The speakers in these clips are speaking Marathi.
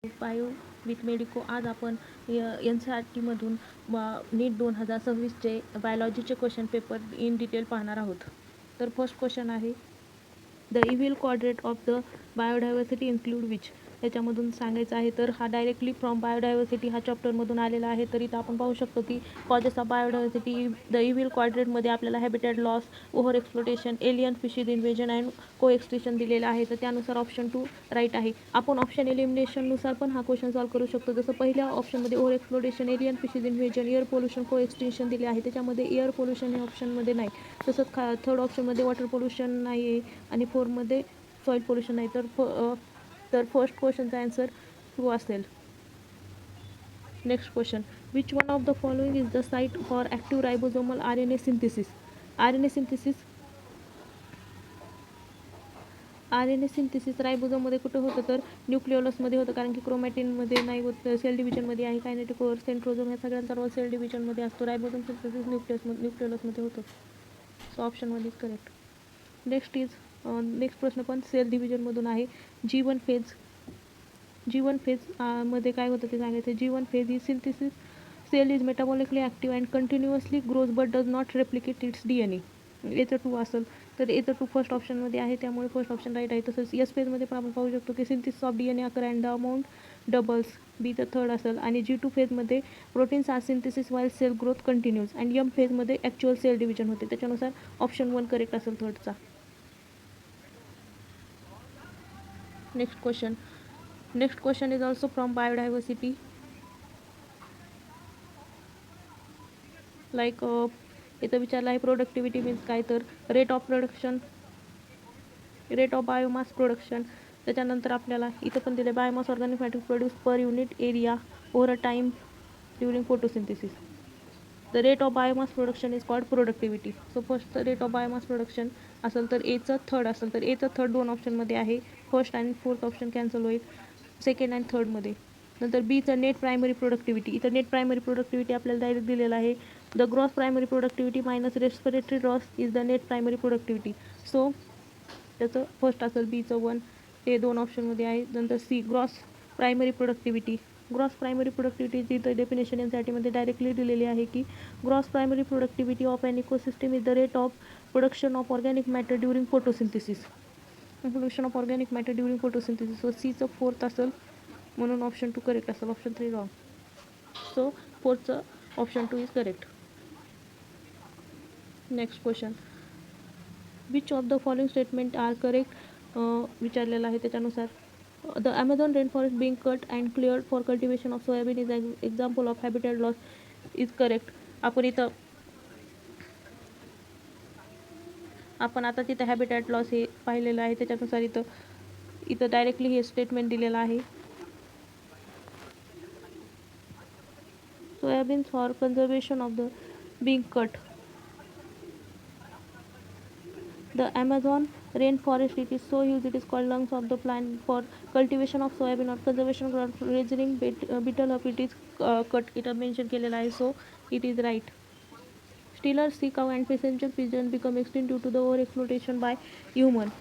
Bio with medico. आज आपण एन सी आर टीमधून नीट 2026चे बायोलॉजीचे क्वेश्चन पेपर इन डिटेल पाहणार आहोत. तर फर्स्ट क्वेश्चन आहे, the evil quadrant of the biodiversity include which. याच्यामधून सांगायचं आहे तर हा डायरेक्टली फ्रॉम बायोडायव्हर्सिटी हा चॅप्टरमधून आलेला आहे. तर इथं आपण पाहू शकतो की causes of biodiversity, the evil क्वाड्रेंटमध्ये आपल्याला habitat loss, overexploitation, alien species invasion and co extinction दिलेलं आहे. तर त्यानुसार ऑप्शन 2 राईट आहे. आपण ऑप्शन एलिमिनेशननुसार पण हा क्वेश्चन सॉल्व्ह करू शकतो. जसं पहिल्या ऑप्शनमध्ये over exploitation, alien species invasion, air pollution, को एक्सटिंक्शन दिले आहे. त्याच्यामध्ये एअर पोल्युशन हे ऑप्शनमध्ये नाही. तसंच थर्ड ऑप्शनमध्ये वॉटर पोल्युशन नाही आहे आणि फोरमध्ये सॉईल पोल्युशन नाही. तर फर्स्ट क्वेश्चनचा आन्सर टू असेल. Next question, which one of the following is the site for active ribosomal R N A synthesis. R N A synthesis रायबोझोममध्ये कुठं होतं तर न्यूक्लिओलसमध्ये होतं, कारण की क्रोमॅटिनमध्ये नाही होत. सेल डिव्हिजनमध्ये आहे. कायनेटिक ओव्हर सेंट्रोझोम या सगळ्यांचा रोल सेल डिव्हिजनमध्ये असतो. रायबोझोम सिंथेसिस न्यूक्लिओलसमध्ये होतं. सो ऑप्शनमध्ये इज करेक्ट. नेक्स्ट प्रश्न पण सेल डिव्हिजनमधून आहे. G1 फेज मध्ये काय होतं ते सांगायचं. G1 फेज ही synthesis cell is metabolically active and continuously grows but does not replicate its DNA. याचं 2 असेल तर याचं 2 फर्स्ट ऑप्शनमध्ये आहे, त्यामुळे फर्स्ट ऑप्शन राईट आहे. तसंच एस फेजमध्ये पण आपण पाहू शकतो की synthesis of DNA occur and the amount doubles. B तर थर्ड असेल. आणि G2 फेजमध्ये proteins are synthesis while cell growth continues. And M फेजमध्ये ॲक्च्युअल सेल डिव्हिजन होते. त्याच्यानुसार ऑप्शन 1 करेक्ट असेल थर्डचा. Next question is also from biodiversity. Like इथं विचारलं आहे प्रोडक्टिव्हिटी मीन्स काय, तर रेट ऑफ बायोमास प्रोडक्शन. त्याच्यानंतर आपल्याला इथं पण दिले biomass organic matter produce per unit area over a time during photosynthesis. The rate of biomass production is called productivity. So first rate of biomass production असेल तर एचं थर्ड असेल तर एचं थर्ड 2 ऑप्शनमध्ये आहे. फर्स्ट आणि फोर्थ ऑप्शन कॅन्सल होईल सेकंड अँड थर्डमध्ये. नंतर बीचं नेट प्रायमरी प्रोडक्टिव्हिटी. इथं नेट प्रायमरी प्रोडक्टिव्हिटी आपल्याला डायरेक्ट दिलेलं आहे. The gross primary productivity minus respiratory loss is the net primary productivity. So त्याचं फर्स्ट असेल बीचं 1. ते 2 ऑप्शनमध्ये आहे. नंतर C gross primary productivity. Gross primary प्रोडक्टिव्हिटीची इथं डेफिनेशन एनसीईआरटीमध्ये डायरेक्टली दिलेली आहे की gross primary productivity of an ecosystem is the rate of production of organic matter during photosynthesis. Production of organic matter during photosynthesis. So सीचं फोर्थ असेल, म्हणून ऑप्शन 2 करेक्ट असेल. Option 3 wrong. सो फोर्थचं option 2 is correct. Next question, which of the following statement are correct विचारलेलं आहे. त्याच्यानुसार the Amazon rain forest being cut and cleared for cultivation of soybean is example of habitat loss is correct. आपण आता तिथं हॅबिटॅट लॉस हे पाहिलेलं आहे. त्याच्यानुसार इथं डायरेक्टली हे स्टेटमेंट दिलेलं आहे. Soybean for conservation of the being cut. The Amazon rainforest, it is so huge it is called lungs of the plant. For cultivation of soybean or conservation of raising beetle up it is cut. It mentioned केलेला आहे. So it is right. Steelers, sea cow and passenger pigeon become extinct due to the over exploitation by human.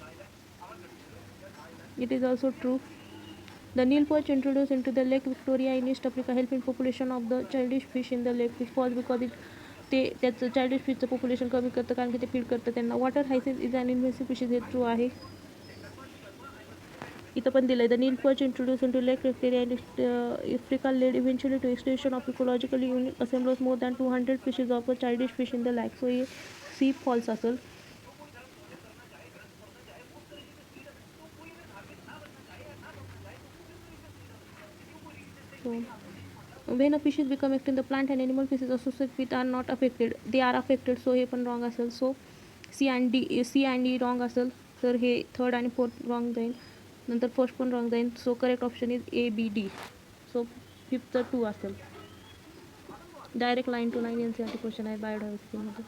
It is also true. The Nile perch introduced into the Lake Victoria in East Africa helping population of the childish fish in the lake, which falls because त्याचं चायल्डिश फिशचं पॉप्युलेशन कमी करतं, कारण की ते फीड करतं त्यांना. Water hyacinth is an invasive fishes. हे ट्रू आहे. इथं पण दिलं आहे, the Nile perch introduce into Lake Victoria in Africa led eventually to extension of ecologically unique assembles more than 200 fishes of a childish fish in the lake. So हे सी फॉल्स असेल. So when a species become extinct, the plant and animal species associated with are not affected. They are affected. So हे पण रॉंग असेल. So C and D wrong असेल. तर हे थर्ड आणि फोर्थ रॉंग जाईल. नंतर फर्स्ट पण रॉंग जाईल. So correct option is A B D. So फिफ्थचं 2 असेल. डायरेक्ट 9 to 9 एनसीईआरटी क्वेश्चन आहे बायोडायव्हर्सिटीमध्ये.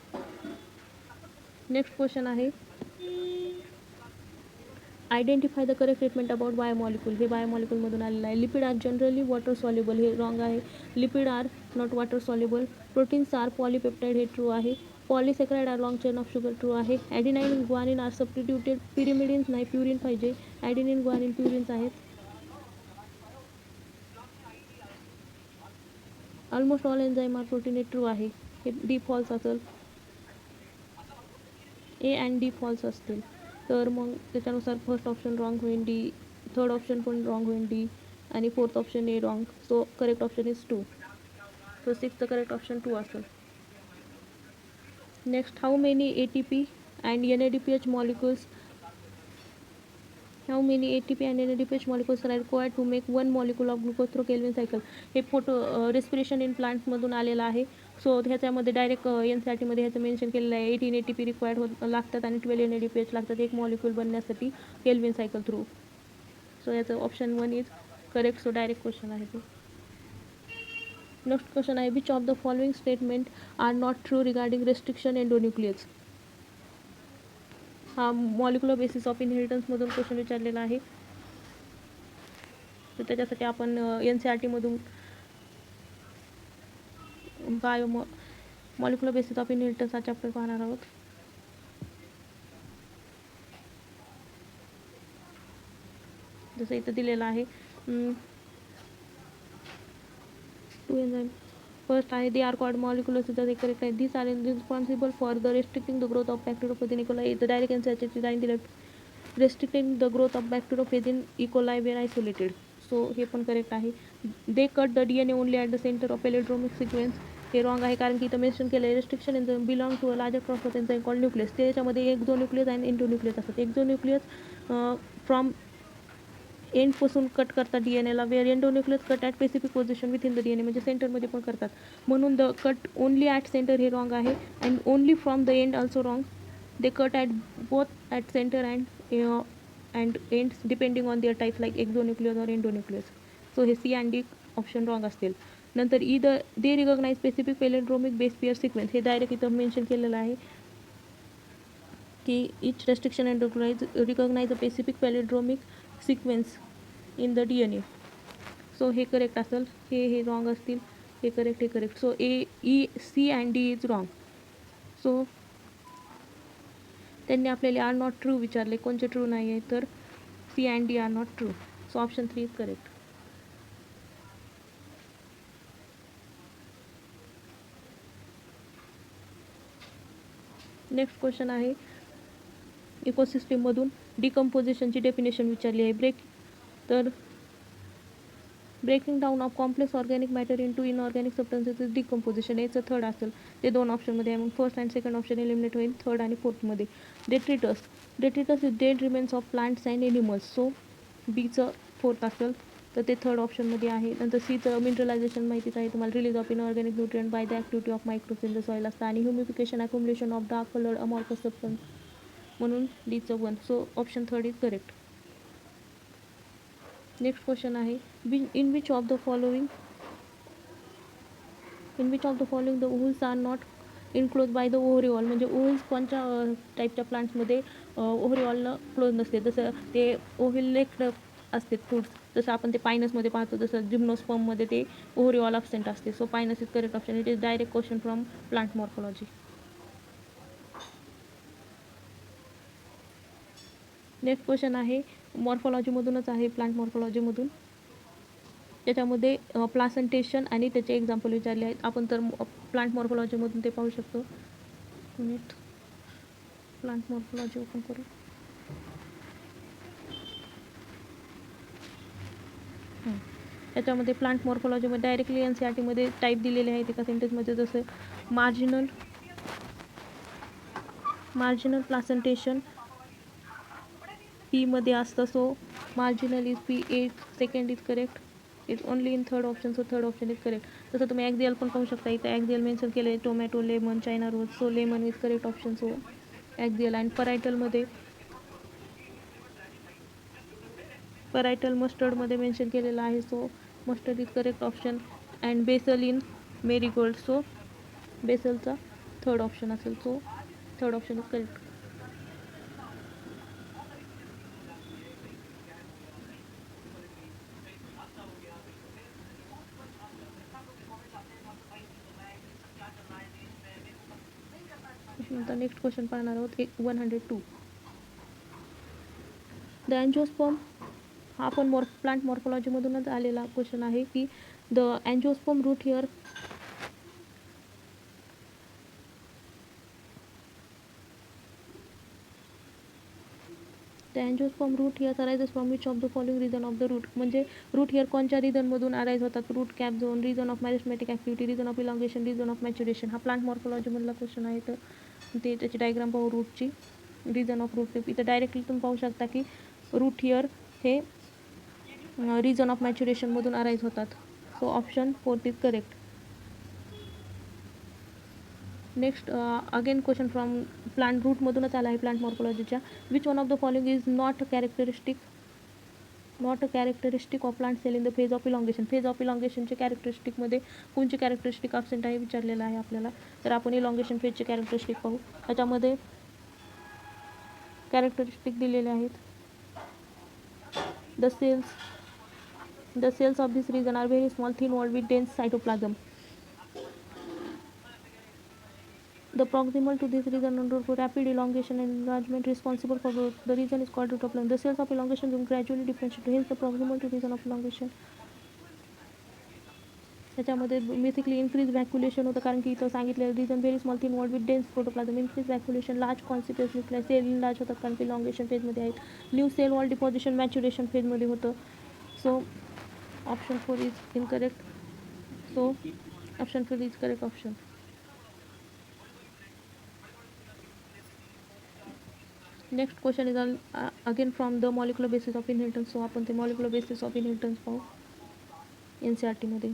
नेक्स्ट क्वेश्चन आहे, identify the correct statement about biomolecule. हे बायोमॉलिक्यूलमधून आलेलं आहे. Lipid are generally water soluble. हे रॉंग आहे. Lipid are not water soluble. Proteins are polypeptide. हे ट्रू आहे. Polysaccharide are long chain of sugar. True आहे. Adenine guanine are substituted. Pyrimidines नाही, प्युरिन पाहिजे. ॲडिनिन ग्वानिन प्युरिन्स आहेत. Almost all enzyme are protein हे ट्रू आहे. हे डी फॉल्स असेल. ए अँड डी फॉल्स असतील तर मग त्याच्यानुसार फर्स्ट ऑप्शन रॉंग होईल, डी थर्ड ऑप्शन पण रॉंग होईल, डी आणि fourth option A wrong. So correct option is 2. So 6th correct option 2 असेल. Next, how many ATP and NADPH molecules and NADPH molecules are required to make one molecule of glucose through Kelvin cycle. हे फोटो रेस्पिरेशन इन प्लांट्समधून आलेलं आहे. सो ह्याच्यामध्ये डायरेक्ट NCERT मध्ये ह्याचं मेन्शन केलेलं आहे. 18 ATP रिक्वायर्ड लागतात आणि 12 NADPH लागतात एक मॉलिक्यूल बनण्यासाठी केल्विन सायकल थ्रू. सो याचं option 1 is correct. So direct question आहे तो. नेक्स्ट क्वेश्चन आहे, which of the following statement are not true regarding restriction endonuclease. हा मॉलिक्युलर बेसिस ऑफ इनहेरिटन्समधून क्वेश्चन विचारलेला आहे. तर त्याच्यासाठी आपण NCERTमधून मॉलिक्युलर बेसिस ऑफ इनहेरिटन्स हा चॅप्टर पाहणार आहोत. जसं इथं दिलेलं आहे, 2 एन्झाईम. फर्स्ट आहे, they are called molecular system. Correct आहे. This are responsible for the restricting the growth of bacteriophage in E coli. इथं डायरेक्ट NCERTची लाईन दिलं, restricting the growth of bacteriophage in E coli were isolated. So हे पण करेक्ट आहे. They cut the DNA only at the centre of palindromic sequence. हे रॉंग आहे, कारण की इथं मेन्शन केलं आहे restriction in the belong to a larger cross of enzyme called nuclease. त्याच्यामध्ये एक्झोन्यूक्लियस आणि इंडोन्यूक्लियस असतात. एक्झोन्यूक्लियस फ्रॉम एंडपासून कट करतात DNA ला, where endonuclease cut at specific position within the DNA, म्हणजे सेंटरमध्ये पण करतात. म्हणून the cut only at centre हे रॉंग आहे. And only from the end also wrong. They cut at both at centre and ends depending on their type like exonuclease और एंडोन्यूक्लियस. सो हे C and D option wrong असतील. नंतर they recognise specific palindromic base pair sequence. हे डायरेक्ट इथं मेन्शन केलेलं आहे की each restriction and recognise a specific palindromic sequence in the DNA. So हे करेक्ट असेल. हे रॉंग असतील. हे correct. So C and D is wrong. So त्यांनी आपल्याला आर नॉट ट्रू विचारले, कोणचे ट्रू नाही आहे, तर C and D are not true. So option 3 is correct. Next question आहे, इकोसिस्टीममधून डिकम्पोजिशनची डेफिनेशन विचारली आहे. Breaking down of complex organic matter into inorganic substances is decomposition. याचं थर्ड असेल. ते 2 ऑप्शनमध्ये आहे. मग first and second option eliminate होईल, थर्ड आणि फोर्थमध्ये. Detritus is dead remains of plants and animals. So बीचं फोर्थ असेल, तर ते थर्ड ऑप्शनमध्ये आहे. नंतर सीचं मिनरलायझेशन माहितीच आहे तुम्हाला, release of inorganic nutrient by the activity of microbes in the soil असतं. आणि humification accumulation of dark coloured amorphous substance, म्हणून डीचं 1. So option 3 is correct. Next question आहे, in which of the following the ovules are not enclose by the ovary. म्हणजे ओव्हल्स कोणत्या टाईपच्या प्लांट्समध्ये ओव्हरिऑलनं क्लोज नसते. जसं ते ओव्हिलेट असते फ्रूट्स, जसं आपण ते पायनसमध्ये पाहतो, जसं जिम्नोस्पर्ममध्ये ते ओव्हरिऑल अब्सेंट असते. So Pinus is correct option. It is direct question from plant morphology. Next question आहे, मॉर्फॉलॉजीमधूनच आहे, प्लांट मॉर्फॉलॉजीमधून. त्याच्यामध्ये प्लासंटेशन आणि त्याचे एक्झाम्पल विचारले आहेत. आपण तर प्लांट मॉर्फॉलॉजीमधून ते पाहू शकतो. प्लांट मॉर्फॉलॉजी ओपन करू. त्याच्यामध्ये प्लांट मॉर्फॉलॉजीमध्ये डायरेक्टली NCERTमध्ये टाईप दिलेले आहेत एका सेंटेन्समध्ये, जसं मार्जिनल प्लासंटेशन पीमध्ये असतं. So marginal is P. Second is correct. It's only in third option. So third option is correct. तसं तुम्ही ॲक्झियल पण पाहू शकता. इथं ॲक्झियल मेन्शन केलं आहे, tomato, lemon, China rose. So lemon is correct option. So axial. And parietal मस्टर्डमध्ये मेन्शन केलेलं आहे. So mustard is correct option. And basal in marigold. So बेसलचा थर्ड ऑप्शन असेल. So third option is correct. नंतर नेक्स्ट क्वेश्चन पाहणार आहोत, 102. द अँजिओस्पर्म हा पण प्लांट मॉर्फॉलॉजीमधूनच आलेला क्वेश्चन आहे की the angiosperm root hair the angiosperm root hair arises from which of the following region of the root, म्हणजे रूट हिअर कोणत्या रिजनमधून अराईज होतात? Root cap zone, region of meristematic activity, region of elongation, region of maturation. हा प्लांट मॉर्फॉलॉजीमधला क्वेश्चन आहे. तर ते त्याची डायग्राम पाहू रूटची. रिजन ऑफ रूट इथं डायरेक्टली तुम्ही पाहू शकता की रूट हिअर हे रिजन ऑफ मॅच्युरेशनमधून अराईज होतात. So option 4 is correct. Next again question from plant रूटमधूनच आला आहे प्लांट मॉर्फॉलॉजीच्या. Which one of the following is not a characteristic of plant cell in the phase of elongation. Phase of इलॉंगेशनचे कॅरेक्टरिस्टिकमध्ये कोणची कॅरेक्टरिस्टिक ॲब्सेंट आहे विचारलेलं आहे आपल्याला. तर आपण इलॉंगेशन फेजचे कॅरेक्टरिस्टिक पाहू. त्याच्यामध्ये कॅरेक्टरिस्टिक दिलेले आहेत. The cells of this region are very small, thin walled with dense cytoplasm. The proximal to this region undergo rapid elongation and enlargement responsible for growth. The region is called root of plant. The cells of elongation will gradually differentiate. Hence the proximal to region of elongation. त्याच्यामध्ये बेसिकली इन्क्रीज व्हॅक्युलेशन होतं, कारण की इथं सांगितलेलं region very small thin walled with dense protoplasm. Increase vacuolation, large consequence nucleus, cell enlarge होतात कारण की इलॉंगेशन फेजमध्ये आहेत. New cell wall deposition maturation फेजमध्ये होतं. So option 4 is incorrect. So option 4 is correct option. Next question is again from the molecular basis of inheritance. So आपण ते मॉलिक्युलर बेसिस ऑफ इनहेरिटन्स पाहू NCERT मध्ये.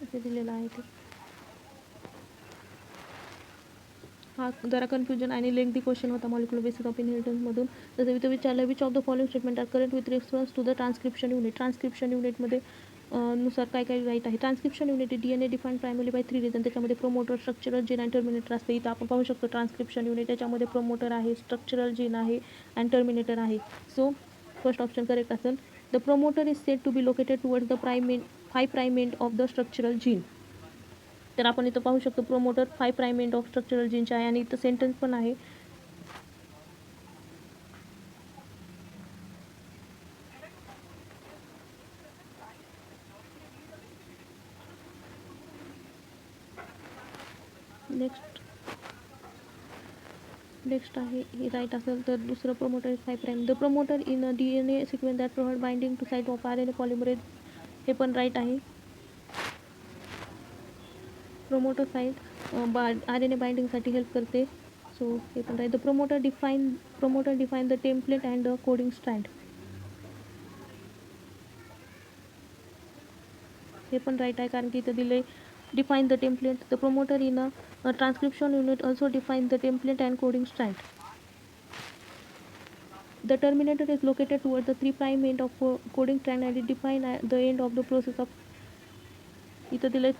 इथे दिलेला आहे ते. हा जरा कन्फ्युजन आणि लेंथी क्वेश्चन होता मॉलिक्युलर बेसिस ऑफ इनहेरिटन्समधून. जसं इथं विचारलं which of the following statement are correct with reference to the transcription unit. Transcription युनिटमध्ये नुसार काय काय राईट आहे. Transcription unit DNA define primary by 3 region. त्याच्यामध्ये promoter, structural gene and terminator असते. इथं आपण पाहू शकतो ट्रान्स्क्रिप्शन युनिट त्याच्यामध्ये प्रोमोटर आहे, स्ट्रक्चरल जीन आहे अँड टर्मिनेटर आहे. सो फर्स्ट ऑप्शन करेक्ट असेल. The promoter is said to be located towards the 5' end of the structural gene. तर आपण इथं पाहू शकतो प्रोमोटर 5' एंड ऑफ स्ट्रक्चरल जीनचे आहे आणि इथं सेंटेन्स पण आहे. नेक्स्ट आहे हे राईट असेल तर दुसरं promoter is 5'. The promoter in a DNA sequence that provide binding to site of RNA polymerase. हे पण राईट आहे. प्रोमोटर साईट RNA बाइंडिंगसाठी हेल्प करते. सो हे पण right. The promoter define the template and the coding strand. हे पण राईट आहे कारण की इथं दिले define the template. The promoter in a transcription unit also defines the template and coding strand. The terminator is located towards the 3' end of coding strand and it defines the end of the process of. इथं दिले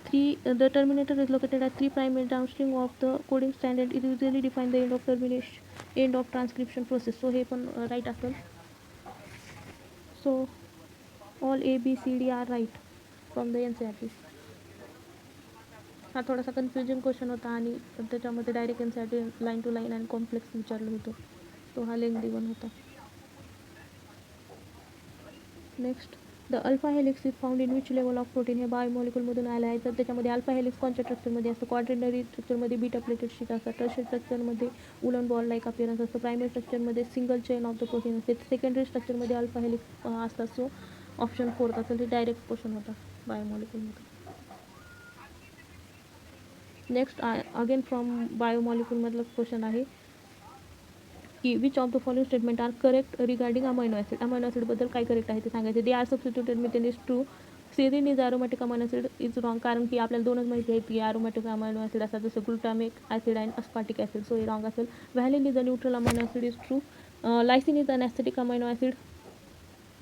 the terminator is located at 3' end downstream of the coding strand and it usually defines the end of transcription process. So हे पण right असेल. So all A, B, C, D are right from the NCERT. हा थोडासा कन्फ्युजन क्वेश्चन होता आणि त्याच्यामध्ये direct NCERT line to line and complex विचारलं होतं. तो हा लेंथी वन होता. Next the alpha helix is found in which level of protein. हे बायोमॉलिक्यूलमधून आलं आहे. तर त्याच्यामध्ये अल्फा हेलिक्स कोणत्या स्ट्रक्चरमध्ये असतं? क्वाड्रिनरी स्ट्रक्चरमध्ये बीटा प्लेटेड शीट असतात. टर्शियरी स्ट्रक्चरमध्ये उलन बॉल लाईक अपिअरन्स असतं. प्रायमरी स्ट्रक्चरमध्ये single chain of the protein असते. सेकंडरी स्ट्रक्चरमध्ये अल्फा हेलिक्स असतात. सो ऑप्शन 4 असेल. हे डायरेक्ट क्वेश्चन होता बायोमॉलिक्यूलमध्ये. नेक्स्ट अगेन फ्रॉम बायोमॉलिक्यूलमधलं क्वेश्चन आहे की which of the following statement are correct regarding amino acid. Amino ॲसिडबद्दल काय करेक्ट आहे ते सांगायचे. They are substituted methane is true. Serine is aromatic amino acid is wrong, कारण की आपल्याला दोनच माहिती आहे की ॲरोमॅटिक अमायनो ॲसिड असतात जसं glutamic acid and aspartic acid. So हे रॉंग असेल. Valine is a neutral amino acid is true. Lysine is an acidic amino acid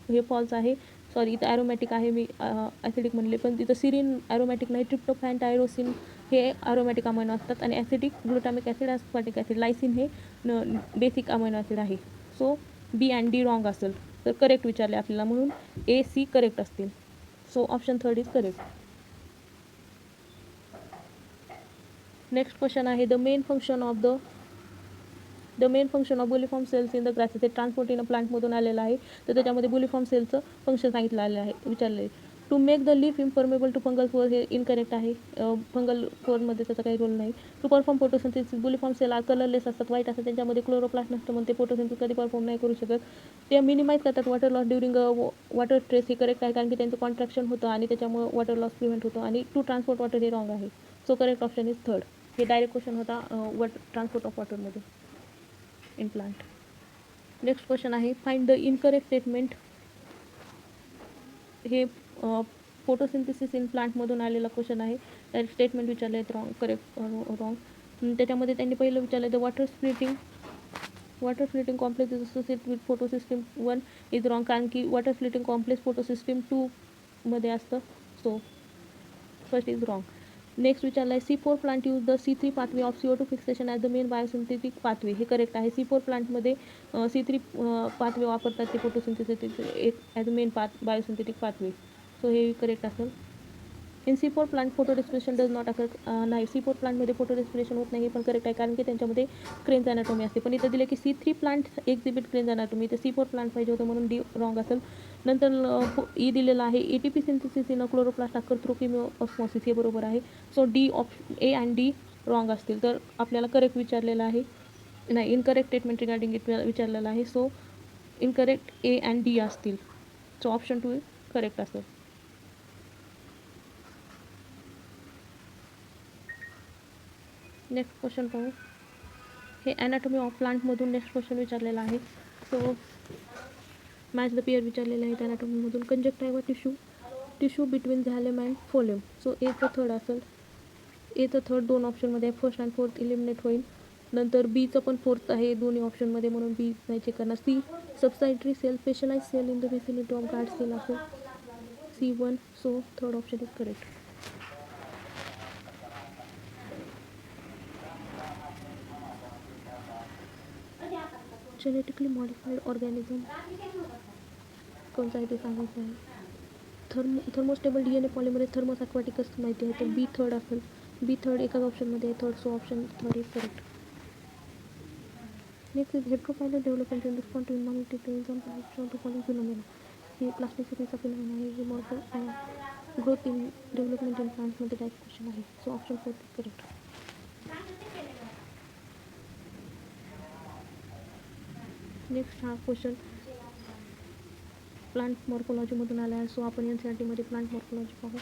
हे फॉल्स आहे. सॉरी इथं ॲरोमॅटिक आहे, मी ॲसिडिक म्हणले पण तिथं सिरिन ॲरोमॅटिक नाही. ट्रिप्टोफॅन, टायरोसिन हे ॲरोमॅटिक अमायनो असतात आणि acidic glutamic acid, aspartic acid. Lysine हे बेसिक अमायनो ॲसिड आहे. So B and D wrong असेल. तर करेक्ट विचारले आपल्याला म्हणून A, C करेक्ट असतील. So option 3 is correct. Next question आहे the main function of bulliform cells in the grasses. ते ट्रान्सपोर्ट इन प्लांटमधून आलेलं आहे, तर त्याच्यामध्ये बुलिफॉर्म सेलचं फंक्शन सांगितलं आलेलं आहे, विचारले. To make the leaf impermeable to fungal spore, हे इनकरेक्ट आहे. फंगल फोरमध्ये त्याचा काही रोल नाही. To perform photosynthesis, bulliform cell colourless असतात, व्हाईट असतात, त्यांच्यामध्ये क्लोरोप्लास्ट नसतं, म्हणून ते फोटोसिंथेसिस कधी परफॉर्म नाही करू शकत. ते मिनिमाइज करतात water loss during water stress, हे करेक्ट आहे, कारण की त्यांचं कॉन्ट्रॅक्शन होतं आणि त्याच्यामुळे वॉटर लॉस प्रिव्हेंट होतो. आणि टू ट्रान्सपोर्ट वॉटर, हे रॉंग आहे. So correct option is third. हे डायरेक्ट क्वेश्चन होता ट्रान्सपोर्ट ऑफ वॉटरमध्ये इन प्लांट. नेक्स्ट क्वेश्चन आहे फाइंड द इनकरेक्ट स्टेटमेंट. हे फोटोसिंथेसिस इन प्लांटमधून आलेला क्वेश्चन आहे. डायरेक्ट स्टेटमेंट विचारले आहेत, रॉंग, करेक्ट रॉंग. त्याच्यामध्ये त्यांनी पहिलं विचारलं the water splitting complex is associate with photosystem 1 is wrong, कारण की वॉटर स्प्लिटिंग कॉम्प्लेक्स फोटोसिस्टम 2 मध्ये असतं. So first is wrong. Next विचारलं आहे C4 plant use the C3 pathway of CO2 fixation as the main biosynthetic pathway, हे करेक्ट आहे. C4 प्लांटमध्ये C3 पाथवे वापरतात ते फोटोसिंथेसिस एक as a main biosynthetic pathway. So हे करेक्ट असेल. In C4 plant photo respiration does not occur, नाही, C4 प्लांटमध्ये फोटो रेस्पिरेशन होत नाही, पण करेक्ट आहे, कारण की त्यांच्यामध्ये क्रेन्स अॅनाटॉमी असते. पण इथं दिले की C3 plant exhibit cranes anatomy, तर C4 प्लांट पाहिजे होतं, म्हणून डी रॉंग असेल. नंतर ई दिलेलं आहे ATP synthesis in chloroplast occur through chemiosmosis, हे बरोबर आहे. So D A and D wrong असतील. तर आपल्याला करेक्ट विचारलेलं आहे, नाही, इनकरेक्ट स्टेटमेंट रिगार्डिंग इट विचारलेलं आहे. So incorrect A and D असतील. सो ऑप्शन 2 करेक्ट असेल. नेक्स्ट क्वेश्चन पाहू. हे ॲनाटॉमी ऑफ प्लांटमधून नेक्स्ट क्वेश्चन विचारलेला आहे. सो मॅच द पेअर विचारलेलं आहे ॲनाटॉमीमधून. कंजक्टायवा टिश्यू बिटवीन झॅलेम अँड फोलेम. सो एचं थर्ड असेल. एचं थर्ड दोन ऑप्शनमध्ये आहे, फर्स्ट अँड फोर्थ इलिमिनेट होईल. नंतर बीचं पण फोर्थ आहे दोन्ही ऑप्शनमध्ये, म्हणून बी नाही चेक करणार. C subsidiary cell, specialize cell in the vicinity of guard cell असेल, C1. So third option is correct. Genetically modified organism कोणता आहे ते सांगायचं आहे. Thermostable DNA polymerase Thermus aquaticus माहिती आहे, तर बी थर्ड असेल. बी थर्ड एकाच ऑप्शनमध्ये आहे, third. So option third is correct. Next is heterophyllous development in response to environmental example of the following phenomena. हे प्लास्टिसिटीचा फिनॉमिना आहे, हे model growth in development in प्लांट्समध्ये डायरेक्ट क्वेश्चन आहे. So option fourth is correct. Next हा क्वेश्चन प्लांट मॉर्फोलॉजीमधून आला आहे. सो आपण NCERT मध्ये प्लांट मॉर्फोलॉजी पाहू.